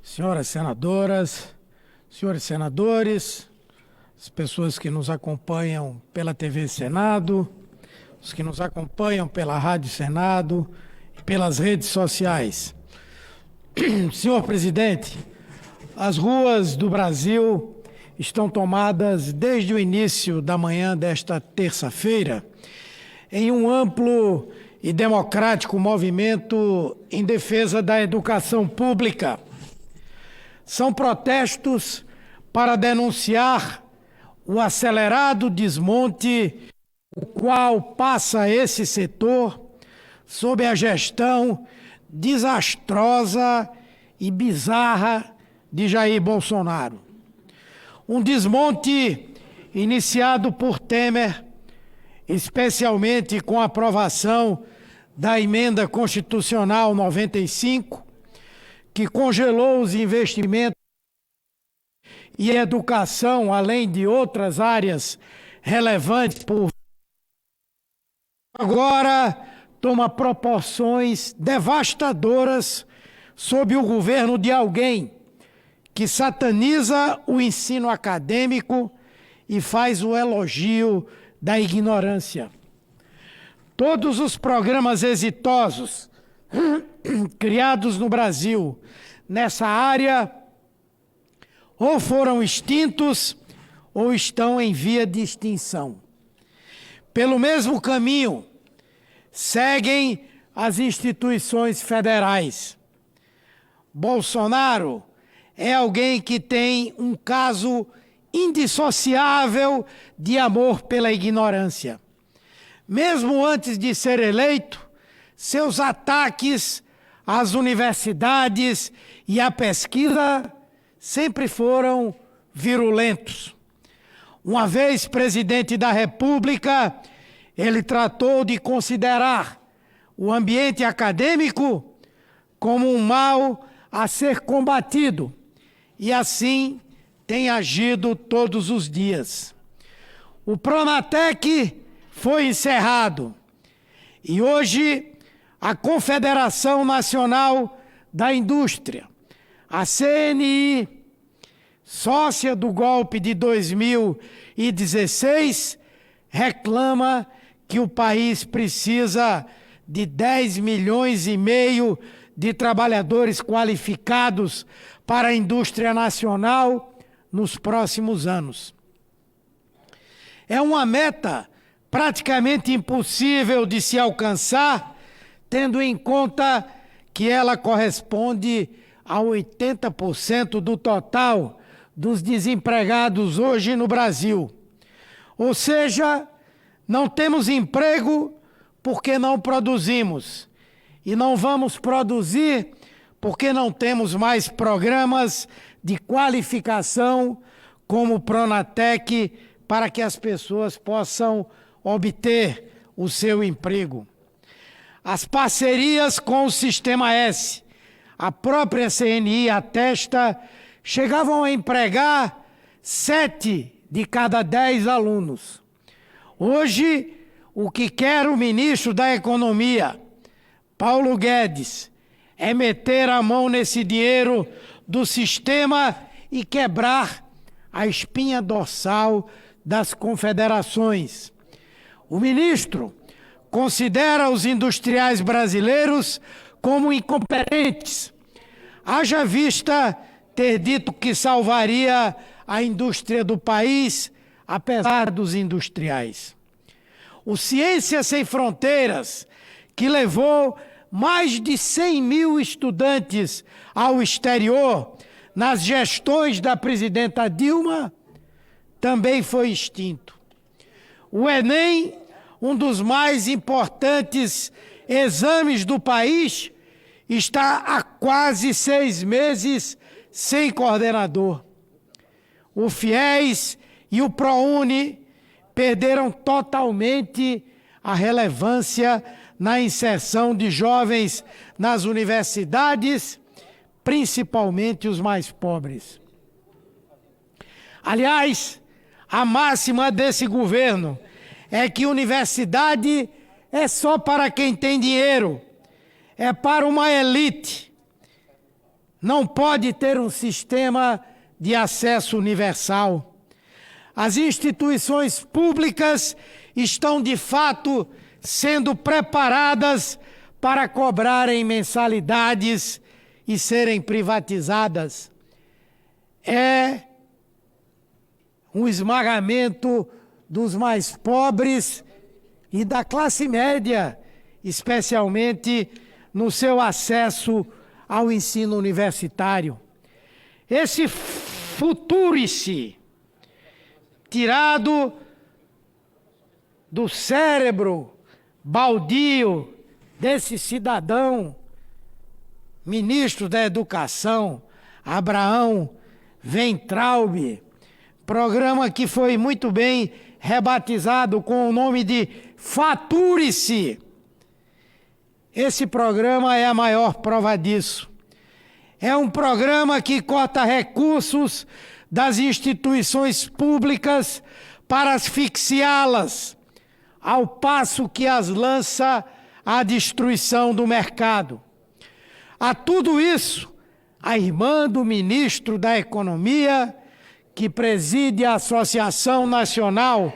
senhoras senadoras, senhores senadores, as pessoas que nos acompanham pela TV Senado, os que nos acompanham pela Rádio Senado e pelas redes sociais. Senhor presidente, as ruas do Brasil estão tomadas desde o início da manhã desta terça-feira em um amplo e democrático movimento em defesa da educação pública. São protestos para denunciar o acelerado desmonte o qual passa esse setor sob a gestão desastrosa e bizarra de Jair Bolsonaro. Um desmonte iniciado por Temer, especialmente com a aprovação da Emenda Constitucional 95, que congelou os investimentos e a educação, além de outras áreas relevantes, agora toma proporções devastadoras sob o governo de alguém que sataniza o ensino acadêmico e faz o elogio da ignorância. Todos os programas exitosos criados no Brasil nessa área ou foram extintos ou estão em via de extinção. Pelo mesmo caminho, seguem as instituições federais. Bolsonaro é alguém que tem um caso indissociável de amor pela ignorância. Mesmo antes de ser eleito, seus ataques às universidades e à pesquisa sempre foram virulentos. Uma vez presidente da República, ele tratou de considerar o ambiente acadêmico como um mal a ser combatido, e assim tem agido todos os dias. O Pronatec foi encerrado e hoje a Confederação Nacional da Indústria, a CNI, sócia do golpe de 2016, reclama que o país precisa de 10,5 milhões de trabalhadores qualificados para a indústria nacional nos próximos anos. É uma meta praticamente impossível de se alcançar, tendo em conta que ela corresponde a 80% do total dos desempregados hoje no Brasil. Ou seja, não temos emprego porque não produzimos. E não vamos produzir porque não temos mais programas de qualificação como o Pronatec para que as pessoas possam obter o seu emprego. As parcerias com o Sistema S, a própria CNI atesta, chegavam a empregar 7 de cada 10 alunos. Hoje, o que quer o ministro da Economia, Paulo Guedes, é meter a mão nesse dinheiro do sistema e quebrar a espinha dorsal das confederações. O ministro considera os industriais brasileiros como incompetentes. Haja vista ter dito que salvaria a indústria do país, apesar dos industriais. O Ciência Sem Fronteiras, que levou mais de 100 mil estudantes ao exterior nas gestões da presidenta Dilma, também foi extinto. O Enem, um dos mais importantes exames do país, está há quase 6 meses sem coordenador. O FIES e o ProUni perderam totalmente a relevância na inserção de jovens nas universidades, principalmente os mais pobres. Aliás, a máxima desse governo é que universidade é só para quem tem dinheiro, é para uma elite. não pode ter um sistema de acesso universal. As instituições públicas estão, de fato, sendo preparadas para cobrarem mensalidades e serem privatizadas. É um esmagamento dos mais pobres e da classe média, especialmente no seu acesso ao ensino universitário. Esse futurice tirado do cérebro baldio desse cidadão, ministro da Educação, Abraão Weintraub, programa que foi muito bem rebatizado com o nome de Faturice. Esse programa é a maior prova disso. É um programa que corta recursos das instituições públicas para asfixiá-las, ao passo que as lança à destruição do mercado. A tudo isso, a irmã do ministro da Economia, que preside a Associação Nacional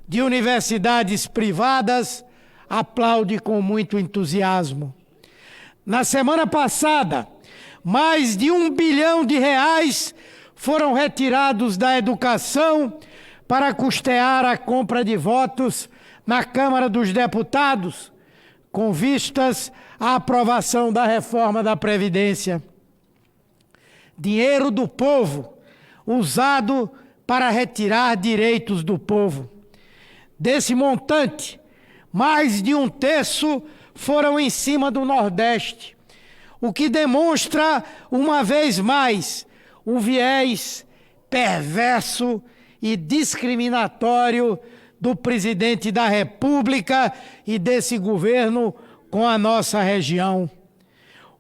de Universidades Privadas, aplaude com muito entusiasmo. Na semana passada, mais de R$1 bilhão foram retirados da educação para custear a compra de votos na Câmara dos Deputados, com vistas à aprovação da reforma da Previdência. Dinheiro do povo, usado para retirar direitos do povo. Desse montante, mais de 1/3 foram em cima do Nordeste, o que demonstra, uma vez mais, o viés perverso e discriminatório do presidente da República e desse governo com a nossa região.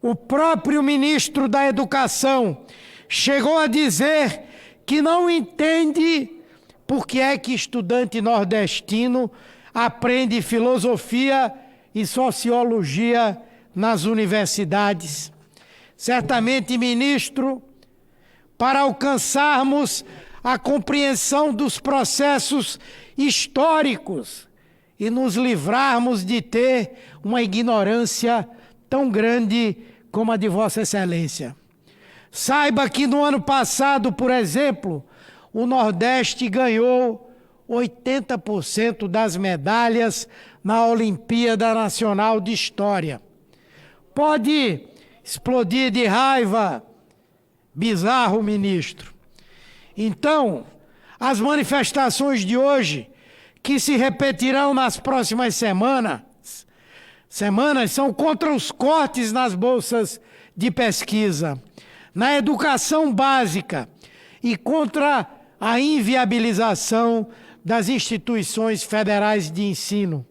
O próprio ministro da Educação chegou a dizer que não entende por que é que estudante nordestino aprende filosofia e sociologia nas universidades. Certamente, ministro, para alcançarmos a compreensão dos processos históricos e nos livrarmos de ter uma ignorância tão grande como a de Vossa Excelência. Saiba que no ano passado, por exemplo, o Nordeste ganhou 80% das medalhas na Olimpíada Nacional de História. Pode explodir de raiva, bizarro, ministro. Então, as manifestações de hoje, que se repetirão nas próximas semanas são contra os cortes nas bolsas de pesquisa, na educação básica e contra a inviabilização das instituições federais de ensino.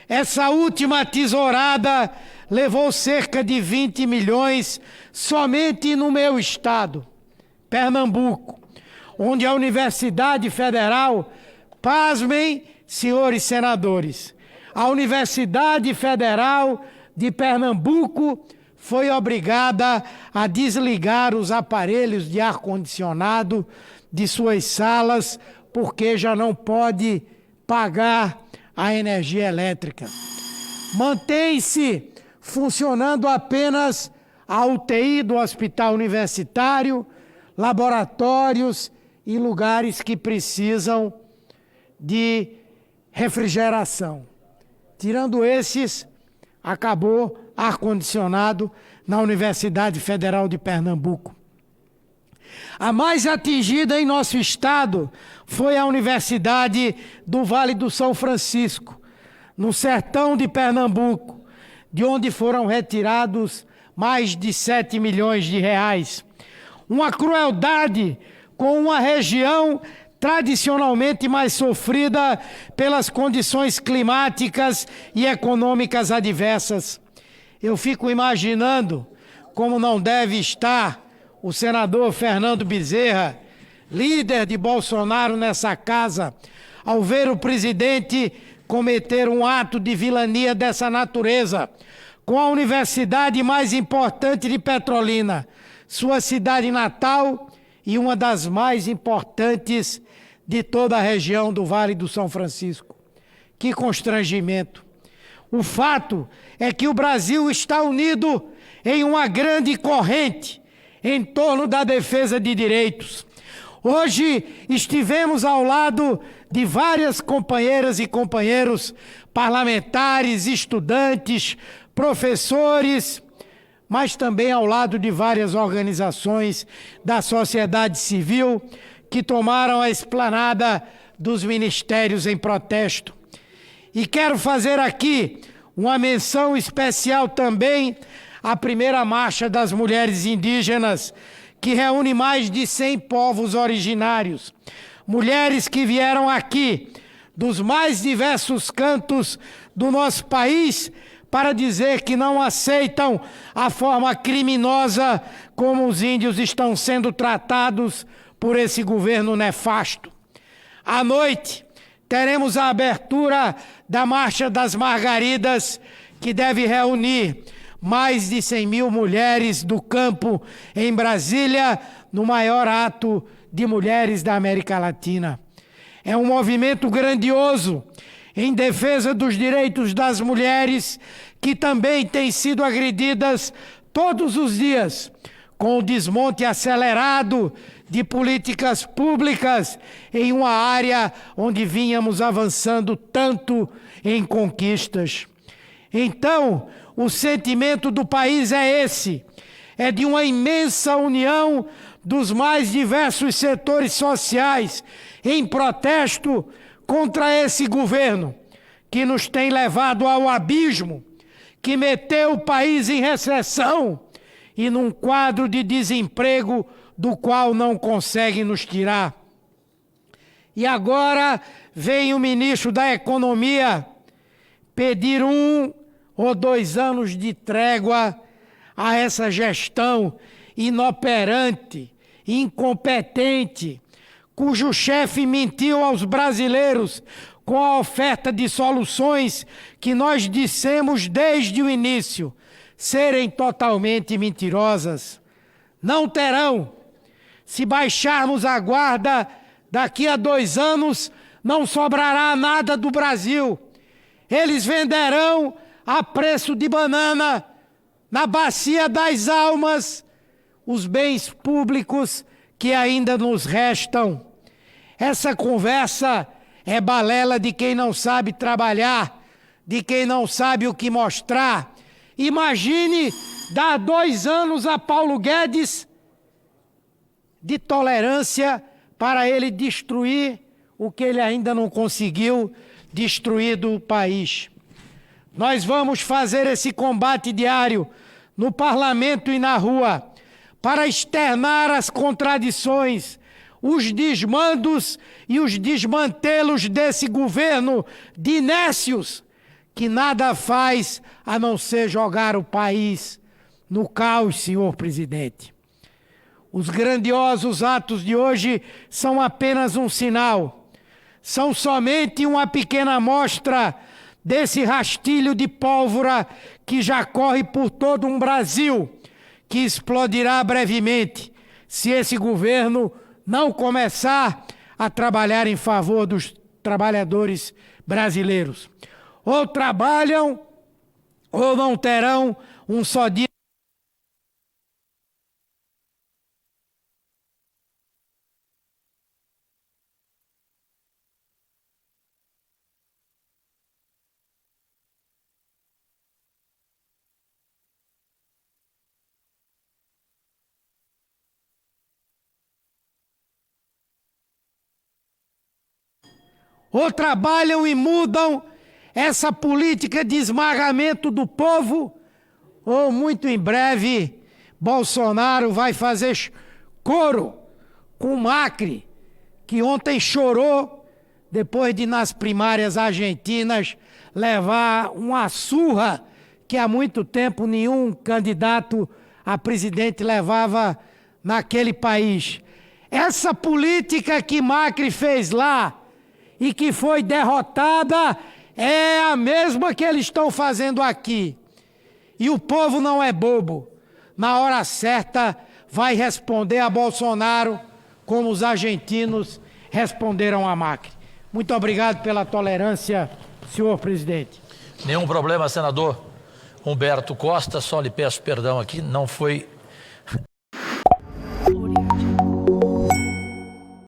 Essa última tesourada levou cerca de 20 milhões somente no meu estado, Pernambuco, onde a Universidade Federal, pasmem, senhores senadores, a Universidade Federal de Pernambuco foi obrigada a desligar os aparelhos de ar-condicionado de suas salas porque já não pode pagar a energia elétrica. Mantém-se funcionando apenas a UTI do hospital universitário, laboratórios e lugares que precisam de refrigeração. Tirando esses, acabou ar-condicionado na Universidade Federal de Pernambuco. A mais atingida em nosso estado foi a Universidade do Vale do São Francisco, no sertão de Pernambuco, de onde foram retirados mais de 7 milhões de reais. Uma crueldade com uma região tradicionalmente mais sofrida pelas condições climáticas e econômicas adversas. Eu fico imaginando como não deve estar o senador Fernando Bezerra, líder de Bolsonaro nessa casa, ao ver o presidente cometer um ato de vilania dessa natureza com a universidade mais importante de Petrolina, sua cidade natal e uma das mais importantes de toda a região do Vale do São Francisco. Que constrangimento! O fato é que o Brasil está unido em uma grande corrente em torno da defesa de direitos. Hoje estivemos ao lado de várias companheiras e companheiros parlamentares, estudantes, professores, mas também ao lado de várias organizações da sociedade civil que tomaram a esplanada dos ministérios em protesto. E quero fazer aqui uma menção especial também à primeira marcha das mulheres indígenas, que reúne mais de 100 povos originários. Mulheres que vieram aqui dos mais diversos cantos do nosso país para dizer que não aceitam a forma criminosa como os índios estão sendo tratados por esse governo nefasto. À noite, teremos a abertura da Marcha das Margaridas, que deve reunir mais de 100 mil mulheres do campo em Brasília, no maior ato de mulheres da América Latina. É um movimento grandioso em defesa dos direitos das mulheres, que também têm sido agredidas todos os dias, com o desmonte acelerado de políticas públicas em uma área onde vínhamos avançando tanto em conquistas. Então, o sentimento do país é esse, é de uma imensa união dos mais diversos setores sociais em protesto contra esse governo que nos tem levado ao abismo, que meteu o país em recessão e num quadro de desemprego do qual não consegue nos tirar. E agora vem o ministro da Economia pedir 1 ou 2 anos de trégua a essa gestão inoperante, incompetente, cujo chefe mentiu aos brasileiros com a oferta de soluções que nós dissemos desde o início serem totalmente mentirosas. Não terão. Se baixarmos a guarda, daqui a 2 anos não sobrará nada do Brasil. Eles venderão a preço de banana, na bacia das almas, os bens públicos que ainda nos restam. Essa conversa é balela de quem não sabe trabalhar, de quem não sabe o que mostrar. Imagine dar 2 anos a Paulo Guedes de tolerância para ele destruir o que ele ainda não conseguiu destruir do país. Nós vamos fazer esse combate diário no parlamento e na rua para externar as contradições, os desmandos e os desmantelos desse governo de inécios que nada faz a não ser jogar o país no caos, senhor presidente. Os grandiosos atos de hoje são apenas um sinal, são somente uma pequena amostra desse rastilho de pólvora que já corre por todo um Brasil, que explodirá brevemente se esse governo não começar a trabalhar em favor dos trabalhadores brasileiros. Ou trabalham ou não terão um só dia. Ou trabalham e mudam essa política de esmagamento do povo, ou muito em breve Bolsonaro vai fazer coro com Macri, que ontem chorou depois de nas primárias argentinas levar uma surra que há muito tempo nenhum candidato a presidente levava naquele país. Essa política que Macri fez lá e que foi derrotada é a mesma que eles estão fazendo aqui. E o povo não é bobo. Na hora certa vai responder a Bolsonaro como os argentinos responderam a Macri. Muito obrigado pela tolerância, senhor presidente. Nenhum problema, senador Humberto Costa. Só lhe peço perdão aqui, não foi...